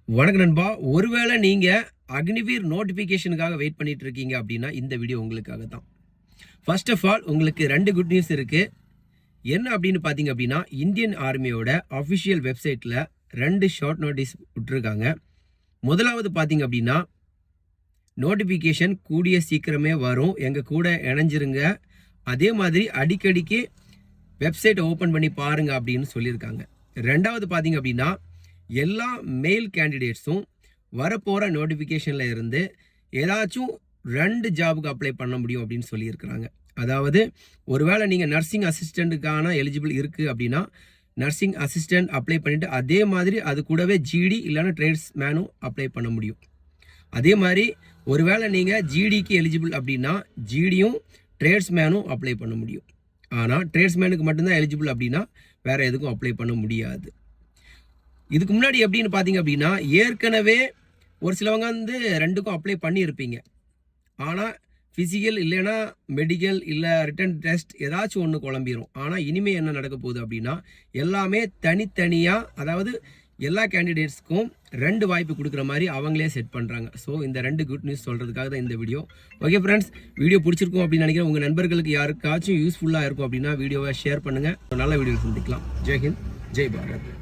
வணக்கம் நண்பா. ஒருவேளை நீங்க அக்னிவீர் நோட்டிஃபிகேஷனுக்காக வெயிட் பண்ணிட்டு இருக்கீங்க அப்படின்னா இந்த வீடியோ உங்களுக்காக தான். ஃபர்ஸ்ட் ஆஃப் ஆல் உங்களுக்கு 2 குட் நியூஸ் இருக்கு. என்ன அப்படின்னு பார்த்தீங்க அப்படின்னா, இந்தியன் ஆர்மியோட அஃபிஷியல் வெப்சைட்டில் 2 ஷார்ட் நோட்டீஸ் விட்டுருக்காங்க. முதலாவது பார்த்தீங்க அப்படின்னா, நோட்டிஃபிகேஷன் கூடிய சீக்கிரமே வரும், எங்கள் கூட இணைஞ்சிருங்க, அதே மாதிரி அடிக்கடிக்கு வெப்சைட்டை ஓப்பன் பண்ணி பாருங்க அப்படின்னு சொல்லியிருக்காங்க. ரெண்டாவது பார்த்தீங்க அப்படின்னா, எல்லா மெயில் கேண்டிடேட்ஸும் வரப்போகிற நோட்டிஃபிகேஷனில் இருந்து ஏதாச்சும் 2 ஜாபுக்கு அப்ளை பண்ண முடியும் அப்படின்னு சொல்லியிருக்கிறாங்க. அதாவது ஒருவேளை நீங்கள் நர்சிங் அசிஸ்டண்ட்டுக்கான எலிஜிபிள் இருக்குது அப்படின்னா நர்சிங் அசிஸ்டண்ட் அப்ளை பண்ணிவிட்டு அதே மாதிரி அது கூடவே ஜிடி இல்லைன்னா ட்ரேட்ஸ் மேனும் அப்ளை பண்ண முடியும். அதே மாதிரி ஒருவேளை நீங்கள் ஜிடிக்கு எலிஜிபிள் அப்படின்னா ஜிடியும் ட்ரேட்ஸ் மேனும் அப்ளை பண்ண முடியும். ஆனால் ட்ரேட்ஸ் மேனுக்கு மட்டும்தான் எலிஜிபிள் அப்படின்னா வேறு எதுக்கும் அப்ளை பண்ண முடியாது. இதுக்கு முன்னாடி எப்படின்னு பார்த்தீங்க அப்படின்னா, ஏற்கனவே ஒரு சிலவங்க 2க்கும் அப்ளை பண்ணியிருப்பீங்க. ஆனால் ஃபிசிக்கல் இல்லைன்னா மெடிக்கல் இல்லை ரிட்டன் டெஸ்ட் ஏதாச்சும் ஒன்று குழம்பிடும். ஆனால் இனிமேல் என்ன நடக்க போகுது அப்படின்னா, எல்லாமே தனித்தனியாக, அதாவது எல்லா கேண்டிடேட்ஸ்க்கும் 2 வாய்ப்பு கொடுக்குற மாதிரி அவங்களே செட் பண்ணுறாங்க. ஸோ இந்த 2 குட் நியூஸ் சொல்கிறதுக்காக தான் இந்த வீடியோ. ஓகே ஃப்ரெண்ட்ஸ், வீடியோ பிடிச்சிருக்கும் அப்படின்னு நினைக்கிறேன். உங்கள் நண்பர்களுக்கு யாருக்காச்சும் யூஸ்ஃபுல்லாக இருக்கும் அப்படின்னா வீடியோவை ஷேர் பண்ணுங்கள். நல்ல வீடியோ சந்திக்கலாம். ஜெய் ஹிந்த், ஜெய் பாரத்.